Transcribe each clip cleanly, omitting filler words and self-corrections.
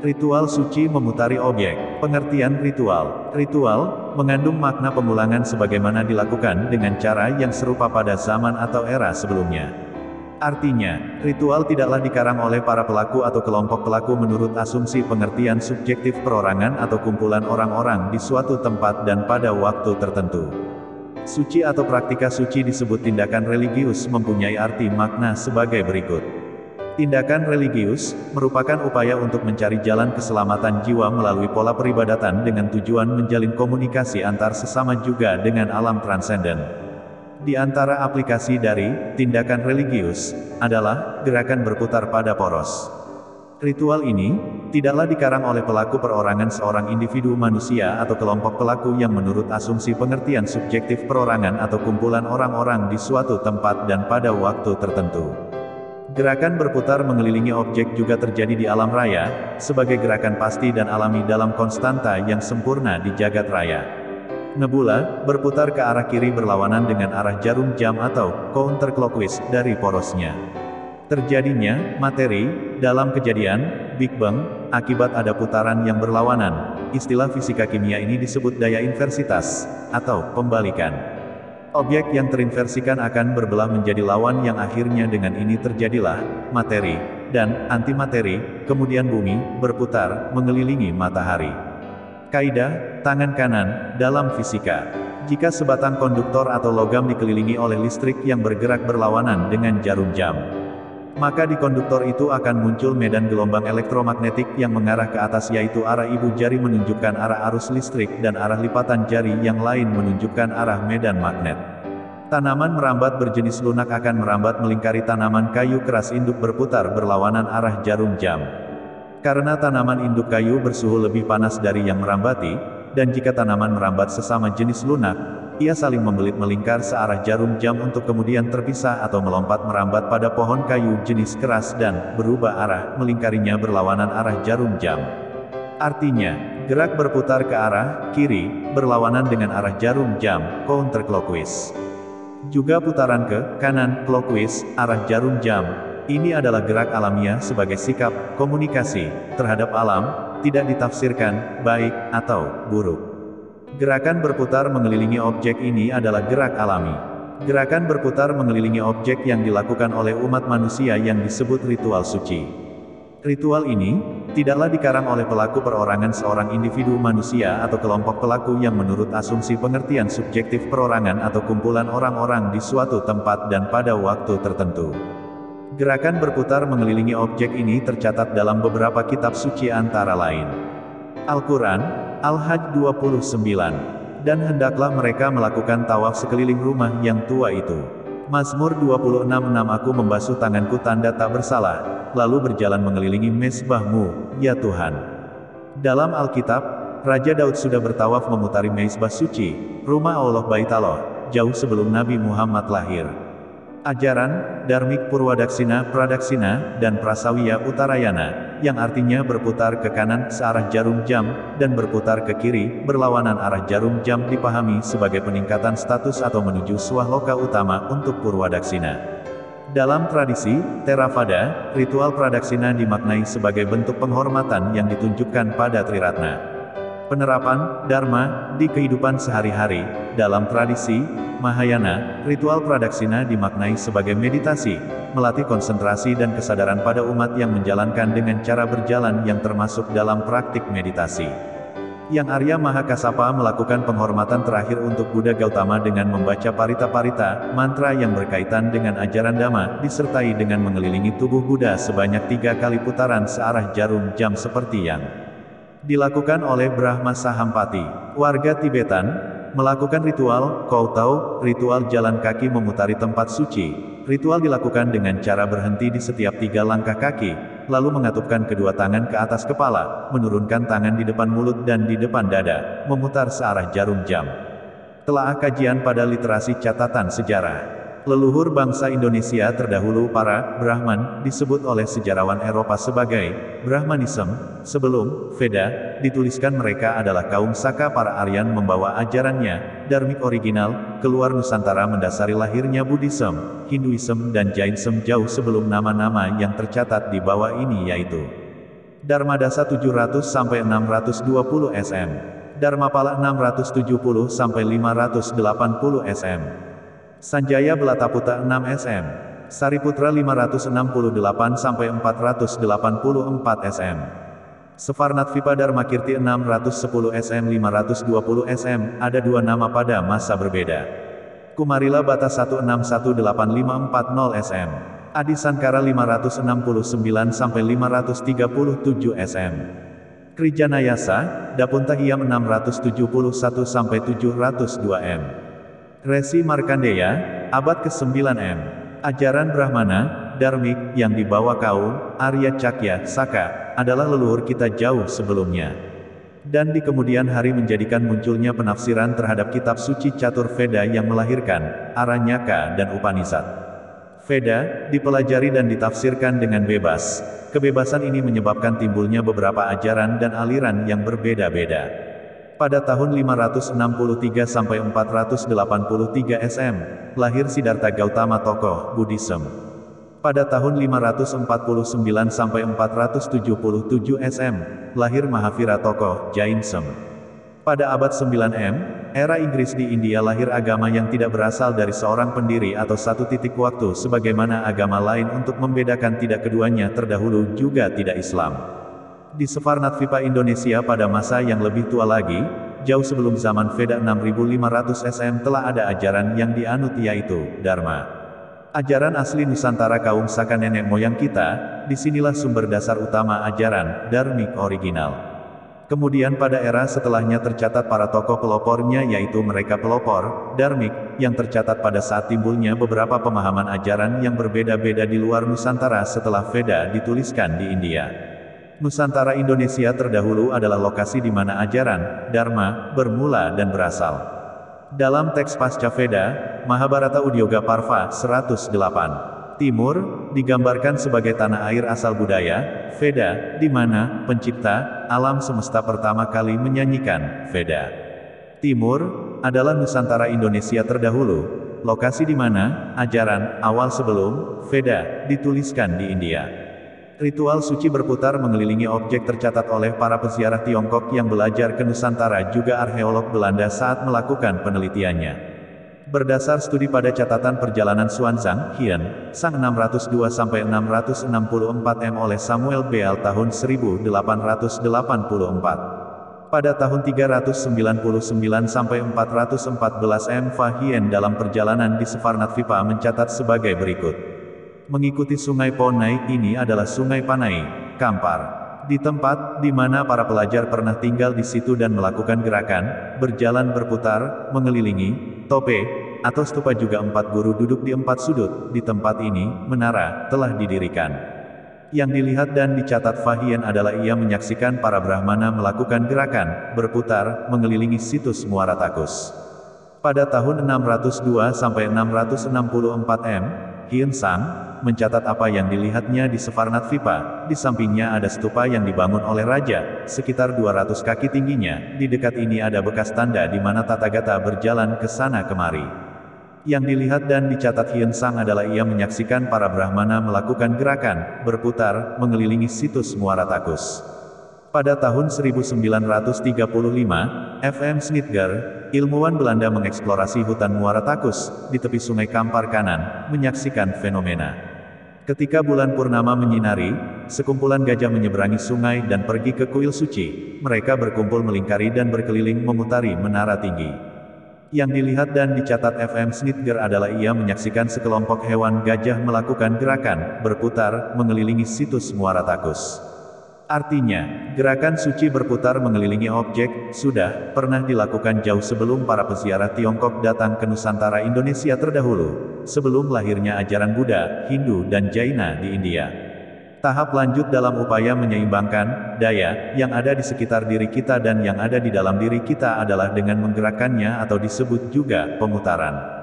Ritual suci memutari objek. Pengertian ritual. Ritual mengandung makna pemulangan sebagaimana dilakukan dengan cara yang serupa pada zaman atau era sebelumnya. Artinya, ritual tidaklah dikarang oleh para pelaku atau kelompok pelaku menurut asumsi pengertian subjektif perorangan atau kumpulan orang-orang di suatu tempat dan pada waktu tertentu. Suci atau praktika suci disebut tindakan religius mempunyai arti makna sebagai berikut. Tindakan religius merupakan upaya untuk mencari jalan keselamatan jiwa melalui pola peribadatan dengan tujuan menjalin komunikasi antar sesama juga dengan alam transenden. Di antara aplikasi dari tindakan religius adalah gerakan berputar pada poros. Ritual ini tidaklah dikarang oleh pelaku perorangan seorang individu manusia atau kelompok pelaku yang menurut asumsi pengertian subjektif perorangan atau kumpulan orang-orang di suatu tempat dan pada waktu tertentu. Gerakan berputar mengelilingi objek juga terjadi di alam raya, sebagai gerakan pasti dan alami dalam konstanta yang sempurna di jagat raya. Nebula berputar ke arah kiri berlawanan dengan arah jarum jam atau counterclockwise dari porosnya. Terjadinya materi dalam kejadian Big Bang akibat ada putaran yang berlawanan. Istilah fisika kimia ini disebut daya inversitas atau pembalikan. Objek yang terinversikan akan berbelah menjadi lawan yang akhirnya dengan ini terjadilah materi dan antimateri, kemudian bumi berputar mengelilingi matahari. Kaidah tangan kanan dalam fisika. Jika sebatang konduktor atau logam dikelilingi oleh listrik yang bergerak berlawanan dengan jarum jam, maka di konduktor itu akan muncul medan gelombang elektromagnetik yang mengarah ke atas, yaitu arah ibu jari menunjukkan arah arus listrik dan arah lipatan jari yang lain menunjukkan arah medan magnet. Tanaman merambat berjenis lunak akan merambat melingkari tanaman kayu keras induk berputar berlawanan arah jarum jam. Karena tanaman induk kayu bersuhu lebih panas dari yang merambati, dan jika tanaman merambat sesama jenis lunak, ia saling membelit melingkar searah jarum jam untuk kemudian terpisah atau melompat merambat pada pohon kayu jenis keras dan berubah arah melingkarinya berlawanan arah jarum jam. Artinya, gerak berputar ke arah kiri berlawanan dengan arah jarum jam counterclockwise. Juga putaran ke kanan clockwise arah jarum jam. Ini adalah gerak alamiah sebagai sikap komunikasi terhadap alam, tidak ditafsirkan baik atau buruk. Gerakan berputar mengelilingi objek ini adalah gerak alami. Gerakan berputar mengelilingi objek yang dilakukan oleh umat manusia yang disebut ritual suci. Ritual ini tidaklah dikarang oleh pelaku perorangan seorang individu manusia atau kelompok pelaku yang menurut asumsi pengertian subjektif perorangan atau kumpulan orang-orang di suatu tempat dan pada waktu tertentu. Gerakan berputar mengelilingi objek ini tercatat dalam beberapa kitab suci antara lain Al-Quran, Al-Hajj 29, dan hendaklah mereka melakukan tawaf sekeliling rumah yang tua itu. Mazmur 26:6 Aku membasuh tanganku tanda tak bersalah, lalu berjalan mengelilingi mezbahmu, ya Tuhan. Dalam Alkitab, Raja Daud sudah bertawaf memutari mezbah suci, rumah Allah Baitullah, jauh sebelum Nabi Muhammad lahir. Ajaran, Dharmik Purwadaksina Pradaksina, dan Prasawiya Uttarayana, yang artinya berputar ke kanan searah jarum jam, dan berputar ke kiri, berlawanan arah jarum jam dipahami sebagai peningkatan status atau menuju swahloka utama untuk Purwadaksina. Dalam tradisi Theravada, ritual pradaksina dimaknai sebagai bentuk penghormatan yang ditunjukkan pada Triratna. Penerapan Dharma di kehidupan sehari-hari. Dalam tradisi Mahayana, ritual pradaksina dimaknai sebagai meditasi, melatih konsentrasi dan kesadaran pada umat yang menjalankan dengan cara berjalan yang termasuk dalam praktik meditasi. Yang Arya Mahakasapa melakukan penghormatan terakhir untuk Buddha Gautama dengan membaca parita-parita, mantra yang berkaitan dengan ajaran Dhamma, disertai dengan mengelilingi tubuh Buddha sebanyak 3 kali putaran searah jarum jam seperti yang dilakukan oleh Brahma Sahampati. Warga Tibetan melakukan ritual Koutau, ritual jalan kaki memutari tempat suci. Ritual dilakukan dengan cara berhenti di setiap 3 langkah kaki, lalu mengatupkan kedua tangan ke atas kepala, menurunkan tangan di depan mulut dan di depan dada, memutar searah jarum jam. Telaah kajian pada literasi catatan sejarah. Leluhur bangsa Indonesia terdahulu para Brahman disebut oleh sejarawan Eropa sebagai Brahmanism. Sebelum Veda dituliskan, mereka adalah kaum Saka. Para Aryan membawa ajarannya, Dharmik original, keluar Nusantara mendasari lahirnya Buddhism, Hinduism dan Jainism jauh sebelum nama-nama yang tercatat di bawah ini, yaitu Dharmadasa 700 sampai 620 cm. Dharmapala 670 sampai 580 cm. Sanjaya Belataputa 6 cm. Sariputra 568 sampai 484 cm. Sefarnatvipa Dharmakirti 610 cm 520 cm, ada dua nama pada masa berbeda. Kumarila Bata 16185440 cm. Adi Sankara 569 sampai 537 cm. Krijanayasa, Dapuntahiam 671 sampai 702 m. Resi Markandeya, abad ke-9 m. Ajaran Brahmana, Dharmik, yang dibawa kaum Arya Cakya, Saka, adalah leluhur kita jauh sebelumnya. Dan di kemudian hari menjadikan munculnya penafsiran terhadap kitab suci Catur Veda yang melahirkan Aranyaka dan Upanishad. Veda dipelajari dan ditafsirkan dengan bebas. Kebebasan ini menyebabkan timbulnya beberapa ajaran dan aliran yang berbeda-beda. Pada tahun 563 sampai 483 SM, lahir Siddhartha Gautama tokoh Buddhism. Pada tahun 549 sampai 477 SM, lahir Mahavira tokoh Jainism. Pada abad 9 M, era Inggris di India lahir agama yang tidak berasal dari seorang pendiri atau satu titik waktu sebagaimana agama lain untuk membedakan tidak keduanya terdahulu juga tidak Islam. Di Sefarnatvipa Indonesia pada masa yang lebih tua lagi, jauh sebelum zaman Veda 6500 SM telah ada ajaran yang dianut yaitu Dharma. Ajaran asli Nusantara kaum Saka nenek moyang kita, disinilah sumber dasar utama ajaran Dharmik original. Kemudian pada era setelahnya tercatat para tokoh pelopornya yaitu mereka pelopor, Dharmik, yang tercatat pada saat timbulnya beberapa pemahaman ajaran yang berbeda-beda di luar Nusantara setelah Veda dituliskan di India. Nusantara Indonesia terdahulu adalah lokasi di mana ajaran Dharma bermula dan berasal. Dalam teks pasca Veda, Mahabharata Udyoga Parva 108. Timur, digambarkan sebagai tanah air asal budaya, Veda, di mana pencipta alam semesta pertama kali menyanyikan Veda. Timur, adalah Nusantara Indonesia terdahulu, lokasi di mana ajaran awal sebelum Veda dituliskan di India. Ritual suci berputar mengelilingi objek tercatat oleh para peziarah Tiongkok yang belajar ke Nusantara juga arkeolog Belanda saat melakukan penelitiannya. Berdasar studi pada catatan perjalanan Xuanzang, Hien, Sang 602-664 m oleh Samuel Beal tahun 1884. Pada tahun 399-414 m Fahien dalam perjalanan di Sefarnatvipa mencatat sebagai berikut. Mengikuti sungai Ponai, ini adalah sungai Panai, Kampar. Di tempat di mana para pelajar pernah tinggal di situ dan melakukan gerakan, berjalan berputar, mengelilingi, tope, atau stupa juga 4 guru duduk di 4 sudut, di tempat ini, menara, telah didirikan. Yang dilihat dan dicatat Fahien adalah ia menyaksikan para Brahmana melakukan gerakan, berputar, mengelilingi situs Muara Takus. Pada tahun 602-664 m, Hien Sang mencatat apa yang dilihatnya di Sefarnatvipa. Di sampingnya ada stupa yang dibangun oleh raja, sekitar 200 kaki tingginya. Di dekat ini ada bekas tanda di mana Tathagata berjalan ke sana kemari. Yang dilihat dan dicatat Hien Sang adalah ia menyaksikan para Brahmana melakukan gerakan, berputar, mengelilingi situs Muara Takus. Pada tahun 1935, F.M. Schnitger, ilmuwan Belanda mengeksplorasi hutan Muara Takus, di tepi sungai Kampar kanan, menyaksikan fenomena. Ketika bulan purnama menyinari, sekumpulan gajah menyeberangi sungai dan pergi ke kuil suci. Mereka berkumpul melingkari dan berkeliling memutari menara tinggi. Yang dilihat dan dicatat F.M. Schnitger adalah ia menyaksikan sekelompok hewan gajah melakukan gerakan, berputar, mengelilingi situs Muara Takus. Artinya, gerakan suci berputar mengelilingi objek, sudah pernah dilakukan jauh sebelum para peziarah Tiongkok datang ke Nusantara Indonesia terdahulu, sebelum lahirnya ajaran Buddha, Hindu dan Jaina di India. Tahap lanjut dalam upaya menyeimbangkan daya yang ada di sekitar diri kita dan yang ada di dalam diri kita adalah dengan menggerakkannya atau disebut juga pemutaran.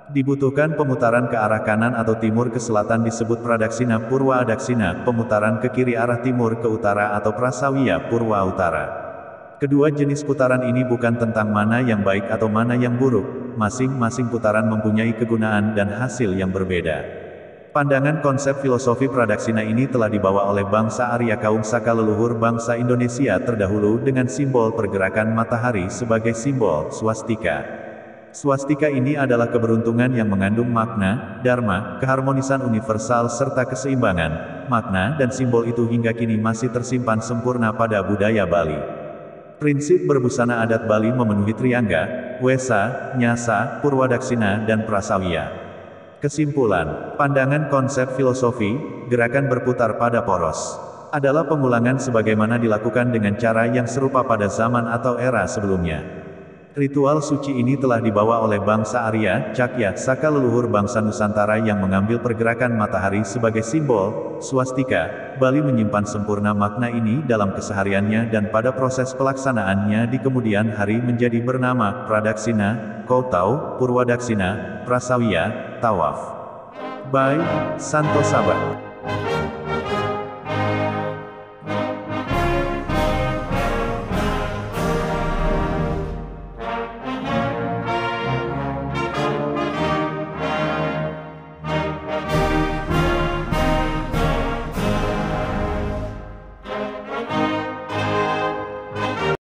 Dibutuhkan pemutaran ke arah kanan atau timur ke selatan disebut pradaksina purwa adaksina, pemutaran ke kiri arah timur ke utara atau prasawiya purwa utara. Kedua jenis putaran ini bukan tentang mana yang baik atau mana yang buruk, masing-masing putaran mempunyai kegunaan dan hasil yang berbeda. Pandangan konsep filosofi Pradaksina ini telah dibawa oleh bangsa Arya kaum Saka leluhur bangsa Indonesia terdahulu dengan simbol pergerakan matahari sebagai simbol swastika. Swastika ini adalah keberuntungan yang mengandung makna, dharma, keharmonisan universal serta keseimbangan. Makna dan simbol itu hingga kini masih tersimpan sempurna pada budaya Bali. Prinsip berbusana adat Bali memenuhi Triangga, Wesa, Nyasa, Purwadaksina dan Prasawiya. Kesimpulan, pandangan konsep filosofi, gerakan berputar pada poros, adalah pengulangan sebagaimana dilakukan dengan cara yang serupa pada zaman atau era sebelumnya. Ritual suci ini telah dibawa oleh bangsa Arya, Cakya, Saka leluhur bangsa Nusantara yang mengambil pergerakan matahari sebagai simbol, swastika. Bali menyimpan sempurna makna ini dalam kesehariannya dan pada proses pelaksanaannya di kemudian hari menjadi bernama Pradaksina, Koutau, Purwadaksina, Prasawiya, Tawaf. By Santo Sabah.